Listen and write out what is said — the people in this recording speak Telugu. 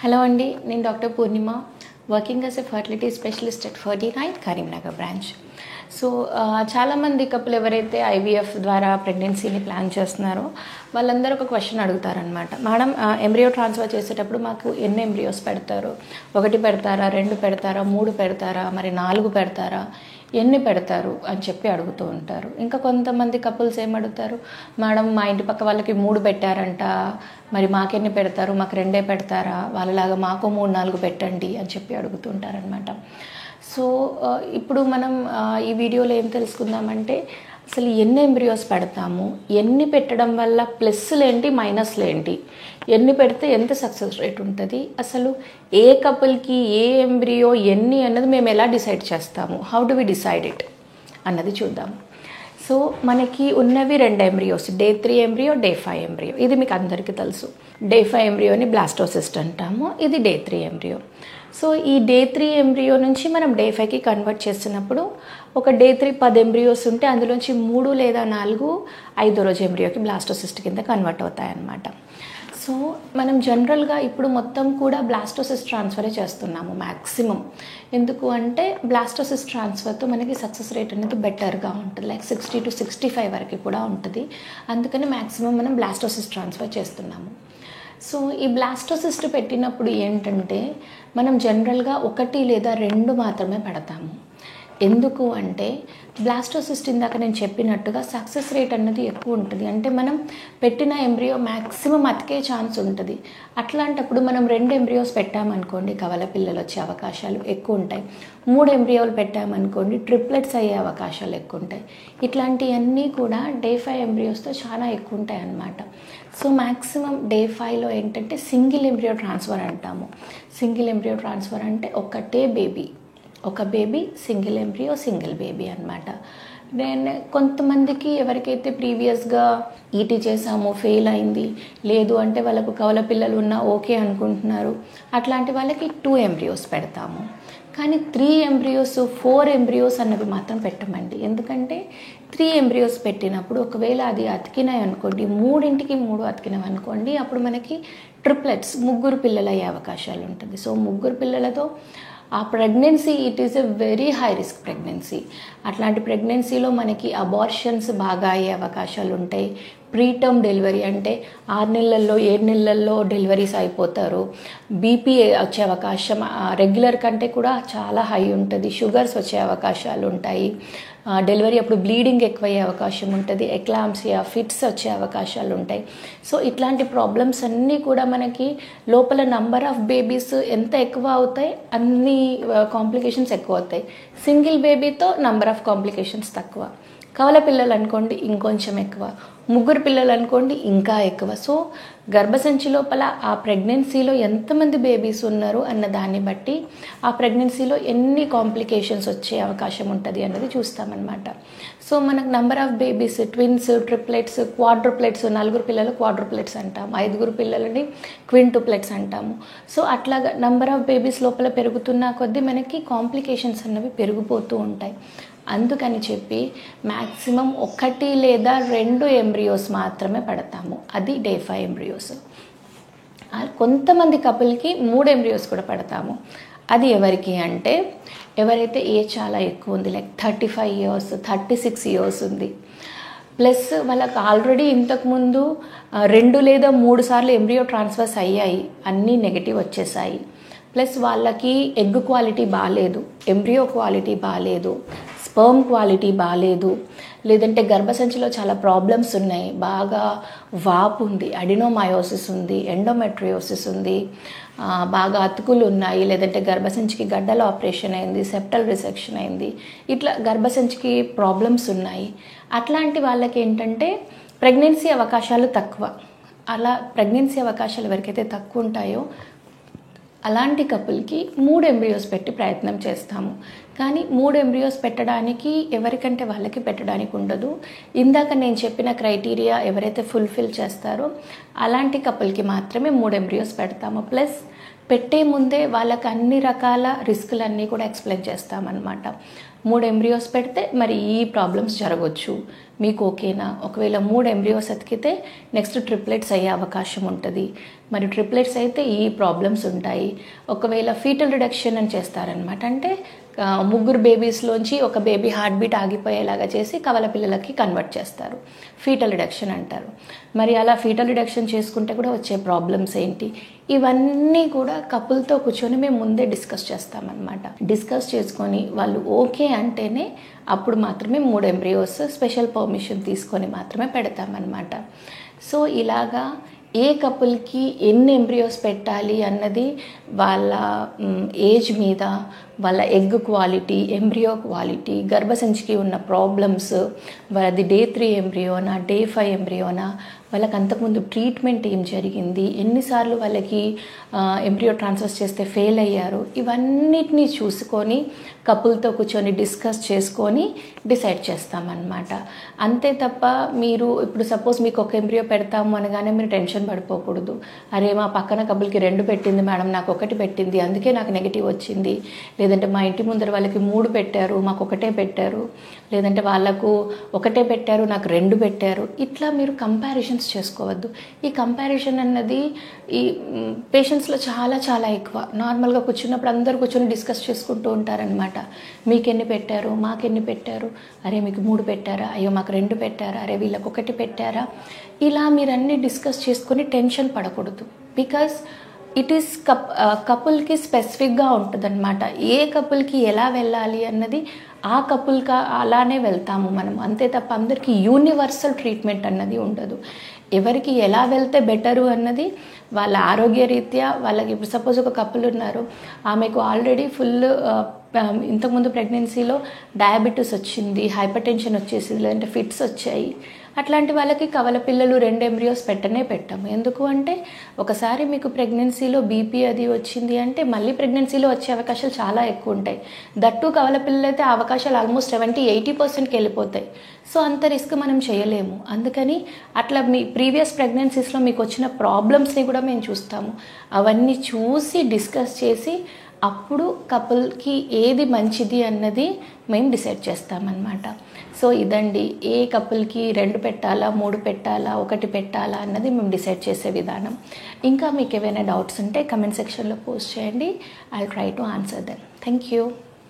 హలో అండి, నేను doctor Purnima, working as a fertility specialist at 49 Karimnagar branch. So చాలామంది కపుల్ ఎవరైతే ఐవీఎఫ్ ద్వారా ప్రెగ్నెన్సీని ప్లాన్ చేస్తున్నారో వాళ్ళందరూ ఒక క్వశ్చన్ అడుగుతారనమాట. మేడం, ఎంబ్రియో ట్రాన్స్ఫర్ చేసేటప్పుడు మాకు ఎన్ని ఎంబ్రియోస్ పెడతారు? 1 పెడతారా, 2 పెడతారా, 3 పెడతారా, మరి 4 పెడతారా, ఎన్ని పెడతారు అని చెప్పి అడుగుతూ ఉంటారు. ఇంకా కొంతమంది కపుల్స్ ఏమడుగుతారు, మేడం మా ఇంటి పక్క వాళ్ళకి 3 పెట్టారంట, మరి మాకెన్ని పెడతారు, మాకు 2 పెడతారా, వాళ్ళలాగా మాకు 3-4 పెట్టండి అని చెప్పి అడుగుతుంటారనమాట. సో ఇప్పుడు మనం ఈ వీడియోలో ఏం తెలుసుకుందామంటే, అసలు ఎన్ని ఎంబ్రియోస్ పెడతాము, ఎన్ని పెట్టడం వల్ల ప్లస్లు ఏంటి, మైనస్లు ఏంటి, ఎన్ని పెడితే ఎంత సక్సెస్ రేట్ ఉంటుంది, అసలు ఏ కపుల్కి ఏ ఎంబ్రియో ఎన్ని అన్నది మేము ఎలా డిసైడ్ చేస్తాము, how do we decide it అన్నది చూద్దాము. సో మనకి ఉన్నవి 2 embryos, day 3 embryo, day 5 embryo. ఇది మీకు అందరికీ తెలుసు. డే 5 ఎంబ్రియోని బ్లాస్టోసిస్ట్ అంటాము, ఇది డే 3 ఎంబ్రియో. సో ఈ డే 3 ఎంబ్రియో నుంచి మనం డే 5కి కన్వర్ట్ చేసినప్పుడు ఒక డే 3 10 ఎంబ్రియోస్ ఉంటే అందులోంచి 3 లేదా 4 5వ రోజు ఎంబ్రియోకి బ్లాస్టోసిస్ట్ కింద కన్వర్ట్ అవుతాయన్నమాట. సో మనం జనరల్గా ఇప్పుడు మొత్తం కూడా బ్లాస్టోసిస్ట్ ట్రాన్స్ఫరే చేస్తున్నాము మ్యాక్సిమం. ఎందుకు అంటే బ్లాస్టోసిస్ట్ ట్రాన్స్ఫర్తో మనకి సక్సెస్ రేట్ అనేది బెటర్గా ఉంటుంది, లైక్ 60 to 65 వరకు కూడా ఉంటుంది. అందుకని మ్యాక్సిమం మనం బ్లాస్టోసిస్ట్ ట్రాన్స్ఫర్ చేస్తున్నాము. సో ఈ బ్లాస్టోసిస్ట్ పెట్టినప్పుడు ఏంటంటే మనం జనరల్గా 1 లేదా 2 మాత్రమే పెడతాము. ఎందుకు అంటే బ్లాస్టోసిస్ట్ ఇందాక నేను చెప్పినట్టుగా సక్సెస్ రేట్ అన్నది ఎక్కువ ఉంటుంది. అంటే మనం పెట్టిన ఎంబ్రియో మ్యాక్సిమం అతికే ఛాన్స్ ఉంటుంది. అట్లాంటప్పుడు మనం 2 ఎంబ్రియోస్ పెట్టామనుకోండి, కవల పిల్లలు వచ్చే అవకాశాలు ఎక్కువ ఉంటాయి. 3 ఎంబ్రియోలు పెట్టామనుకోండి, ట్రిప్లెట్స్ అయ్యే అవకాశాలు ఎక్కువ ఉంటాయి. ఇట్లాంటివన్నీ కూడా డే 5 ఎంబ్రియోస్తో చాలా ఎక్కువ ఉంటాయి అన్నమాట. సో మ్యాక్సిమం డే 5లో ఏంటంటే సింగిల్ ఎంబ్రియో ట్రాన్స్ఫర్ అంటాము. సింగిల్ ఎంబ్రియో ట్రాన్స్ఫర్ అంటే ఒకటే బేబీ, ఒక baby, single embryo, single baby అనమాట. నేను కొంతమందికి ఎవరికైతే ప్రీవియస్గా ఈటీ చేసామో ఫెయిల్ అయింది, లేదు అంటే వాళ్ళకు కవల పిల్లలు ఉన్నా ఓకే అనుకుంటున్నారు, అట్లాంటి వాళ్ళకి 2 ఎంబ్రియోస్ పెడతాము. కానీ 3 ఎంబ్రియోస్ 4 ఎంబ్రియోస్ అన్నవి మాత్రం పెట్టమండి. ఎందుకంటే 3 ఎంబ్రియోస్ పెట్టినప్పుడు ఒకవేళ అది అతికినాయి అనుకోండి, 3ంటికి 3 అతికినవి అనుకోండి, అప్పుడు మనకి ట్రిప్లెట్స్ 3 పిల్లలు అయ్యే అవకాశాలు ఉంటుంది. సో 3 పిల్లలతో ఆ pregnancy it is a very high risk pregnancy. అట్లాంటి ప్రెగ్నెన్సీలో మనకి అబార్షన్స్ బాగా అయ్యే అవకాశాలు ఉంటాయి. ప్రీటర్మ్ డెలివరీ అంటే 6 నెలల్లో 7 నెలల్లో డెలివరీస్ అయిపోతారు. బీపీ వచ్చే అవకాశం రెగ్యులర్ కంటే కూడా చాలా హై ఉంటుంది. షుగర్స్ వచ్చే అవకాశాలు ఉంటాయి. డెలివరీ అప్పుడు బ్లీడింగ్ ఎక్కువయ్యే అవకాశం ఉంటుంది. ఎక్లాంప్సియా, ఫిట్స్ వచ్చే అవకాశాలు ఉంటాయి. సో ఇట్లాంటి ప్రాబ్లమ్స్ అన్నీ కూడా మనకి లోపల నంబర్ ఆఫ్ బేబీస్ ఎంత ఎక్కువ అవుతాయి, అన్ని కాంప్లికేషన్స్ ఎక్కువ అవుతాయి. సింగిల్ బేబీతో నంబర్ ఆఫ్ కాంప్లికేషన్స్ తక్కువ. కవల పిల్లలు అనుకోండి ఇంకొంచెం ఎక్కువ, 3 పిల్లలు అనుకోండి ఇంకా ఎక్కువ. సో గర్భసంచి లోపల ఆ ప్రెగ్నెన్సీలో ఎంతమంది బేబీస్ ఉన్నారు అన్న దాన్ని బట్టి ఆ ప్రెగ్నెన్సీలో ఎన్ని కాంప్లికేషన్స్ వచ్చే అవకాశం ఉంటుంది అన్నది చూస్తామన్నమాట. సో మనకు number of babies, twins, triplets, quadruplets, 4 పిల్లలు క్వాడ్రుప్లెట్స్ అంటాము, 5 పిల్లలని క్వింటుప్లెట్స్ అంటాము. సో అట్లాగా నంబర్ ఆఫ్ బేబీస్ లోపల పెరుగుతున్న కొద్దీ మనకి కాంప్లికేషన్స్ అన్నవి పెరిగిపోతూ ఉంటాయి. అందుకని చెప్పి మ్యాక్సిమం 1 లేదా 2 ఎంబ్రియోస్ మాత్రమే పెడతాము, అది డే 5 ఎంబ్రియోస్. కొంతమంది కపుల్కి 3 ఎంబ్రియోస్ కూడా పెడతాము. అది ఎవరికి అంటే ఎవరైతే ఏజ్ చాలా ఎక్కువ ఉంది, లైక్ 35 years, 36 years ఉంది, ప్లస్ వాళ్ళకి ఆల్రెడీ ఇంతకుముందు 2 లేదా 3 సార్లు ఎంబ్రియో ట్రాన్స్ఫర్స్ అయ్యాయి, అన్నీ నెగిటివ్ వచ్చేసాయి, ప్లస్ వాళ్ళకి ఎగ్ క్వాలిటీ బాగాలేదు, ఎంబ్రియో క్వాలిటీ బాగాలేదు, స్పర్మ్ క్వాలిటీ బాగాలేదు, లేదంటే గర్భసంచిలో చాలా ప్రాబ్లమ్స్ ఉన్నాయి, బాగా వాపు ఉంది, అడినోమయోసిస్ ఉంది, ఎండోమెట్రియోసిస్ ఉంది, బాగా అతుకులు ఉన్నాయి, లేదంటే గర్భసంచికి గడ్డల ఆపరేషన్ అయింది, సెప్టల్ రిసెక్షన్ అయింది, ఇట్లా గర్భసంచికి ప్రాబ్లమ్స్ ఉన్నాయి. అట్లాంటి వాళ్ళకి ఏంటంటే ప్రెగ్నెన్సీ అవకాశాలు తక్కువ. అలా ప్రెగ్నెన్సీ అవకాశాలు ఎవరికైతే తక్కువ ఉంటాయో అలాంటి కపుల్కి 3 ఎంబ్రియోస్ పెట్టి ప్రయత్నం చేస్తాము. కానీ 3 ఎంబ్రియోస్ పెట్టడానికి ఎవరికంటే వాళ్ళకి పెట్టడానికి ఉండదు. ఇందాక నేను చెప్పిన క్రైటీరియా ఎవరైతే ఫుల్ఫిల్ చేస్తారో అలాంటి కపుల్కి మాత్రమే 3 ఎంబ్రియోస్ పెడతాము. ప్లస్ పెట్టే ముందే వాళ్ళకి అన్ని రకాల రిస్కులన్నీ కూడా ఎక్స్ప్లెయిన్ చేస్తామన్నమాట. 3 ఎంబ్రియోస్ పెడితే మరి ఈ ప్రాబ్లమ్స్ జరగవచ్చు, మీకు ఓకేనా? ఒకవేళ 3 ఎంబ్రియోస్ ఎతికితే నెక్స్ట్ ట్రిప్లెట్స్ అయ్యే అవకాశం ఉంటుంది, మరి ట్రిప్లెట్స్ అయితే ఈ ప్రాబ్లమ్స్ ఉంటాయి. ఒకవేళ ఫీటల్ రిడక్షన్ అని చేస్తారనమాట, అంటే 3 బేబీస్లోంచి ఒక బేబీ హార్ట్ బీట్ ఆగిపోయేలాగా చేసి కవల పిల్లలకి కన్వర్ట్ చేస్తారు, ఫీటల్ రిడక్షన్ అంటారు. మరి అలా ఫీటల్ రిడక్షన్ చేసుకుంటే కూడా వచ్చే ప్రాబ్లమ్స్ ఏంటి, ఇవన్నీ కూడా కపుల్తో కూర్చొని మేము ముందే డిస్కస్ చేస్తామన్నమాట. డిస్కస్ చేసుకొని వాళ్ళు ఓకే అంటేనే అప్పుడు మాత్రమే 3 ఎంబ్రియోస్ స్పెషల్ పర్మిషన్ తీసుకొని మాత్రమే పెడతామన్నమాట. సో ఇలాగా ఏ కపుల్కి ఎన్ని ఎంబ్రియోస్ పెట్టాలి అన్నది వాళ్ళ ఏజ్ మీద, వాళ్ళ ఎగ్ క్వాలిటీ, ఎంబ్రియో క్వాలిటీ, గర్భసంచికి ఉన్న ప్రాబ్లమ్స్, వాళ్ళది Day 3 ఎంబ్రియోనా, Day 5 ఎంబ్రియోనా, వాళ్ళకి అంతకుముందు ట్రీట్మెంట్ ఏం జరిగింది, ఎన్నిసార్లు వాళ్ళకి ఎంబ్రియో ట్రాన్స్ఫర్ చేస్తే ఫెయిల్ అయ్యారు, ఇవన్నిటినీ చూసుకొని కపుల్తో కూర్చొని డిస్కస్ చేసుకొని డిసైడ్ చేస్తామన్నమాట. అంతే తప్ప మీరు ఇప్పుడు సపోజ్ మీకు ఒక ఎంబ్రియో పెడతాము అనగానే మీరు టెన్షన్ పడిపోకూడదు. అరే మా పక్కన కపుల్కి 2 పెట్టింది మేడం, నాకు 1 పెట్టింది, అందుకే నాకు నెగిటివ్ వచ్చింది, లేదంటే మా ఇంటి ముందర వాళ్ళకి 3 పెట్టారు, మాకు 1 పెట్టారు, లేదంటే వాళ్ళకు 1 పెట్టారు, నాకు 2 పెట్టారు, ఇట్లా మీరు కంపారిజన్స్ చేసుకోవద్దు. ఈ కంపారిజన్ అన్నది ఈ పేషెంట్స్లో చాలా చాలా ఎక్కువ. నార్మల్గా కూర్చున్నప్పుడు అందరూ కూర్చొని డిస్కస్ చేసుకుంటూ ఉంటారనమాట. మీకెన్ని పెట్టారు, మాకెన్ని పెట్టారు, అరే మీకు 3 పెట్టారా, అయ్యో మాకు 2 పెట్టారా, అరే వీళ్ళకి 1 పెట్టారా, ఇలా మీరు అన్నీ డిస్కస్ చేసుకొని టెన్షన్ పడకూడదు. బికాజ్ ఇట్ ఈస్ కపుల్కి స్పెసిఫిక్గా ఉంటుంది అనమాట. ఏ కపుల్కి ఎలా వెళ్ళాలి అన్నది ఆ కపుల్కి అలానే వెళ్తాము మనం, అంతే తప్ప అందరికీ యూనివర్సల్ ట్రీట్మెంట్ అన్నది ఉండదు. ఎవరికి ఎలా వెళ్తే బెటరు అన్నది వాళ్ళ ఆరోగ్యరీత్యా వాళ్ళకి. ఇప్పుడు సపోజ్ ఒక కపుల్ ఉన్నారు, ఆమెకు ఆల్రెడీ ఫుల్ ఇంతకుముందు ప్రెగ్నెన్సీలో డయాబెటీస్ వచ్చింది, హైపర్ టెన్షన్ వచ్చేసింది, లేదంటే ఫిట్స్ వచ్చాయి, అట్లాంటి వాళ్ళకి కవల పిల్లలు 2 ఎంబ్రియోస్ పెట్టాము. ఎందుకు అంటే ఒకసారి మీకు ప్రెగ్నెన్సీలో బీపీ అది వచ్చింది అంటే మళ్ళీ ప్రెగ్నెన్సీలో వచ్చే అవకాశాలు చాలా ఎక్కువ ఉంటాయి. దట్టు కవల పిల్లలు అయితే అవకాశాలు ఆల్మోస్ట్ 70-80%కి వెళ్ళిపోతాయి. సో అంత రిస్క్ మనం చేయలేము. అందుకని అట్లా మీ ప్రీవియస్ ప్రెగ్నెన్సీస్లో మీకు వచ్చిన ప్రాబ్లమ్స్ని కూడా మేము చూస్తాము. అవన్నీ చూసి డిస్కస్ చేసి అప్పుడు కపుల్కి ఏది మంచిది అన్నది మేము డిసైడ్ చేస్తామన్నమాట. సో ఇదండి, ఏ కపుల్కి 2 పెట్టాలా, 3 పెట్టాలా, 1 పెట్టాలా అన్నది మేము డిసైడ్ చేసే విధానం. ఇంకా మీకు ఏమైనా డౌట్స్ ఉంటే కమెంట్ సెక్షన్లో పోస్ట్ చేయండి. I will try to answer them. Thank you.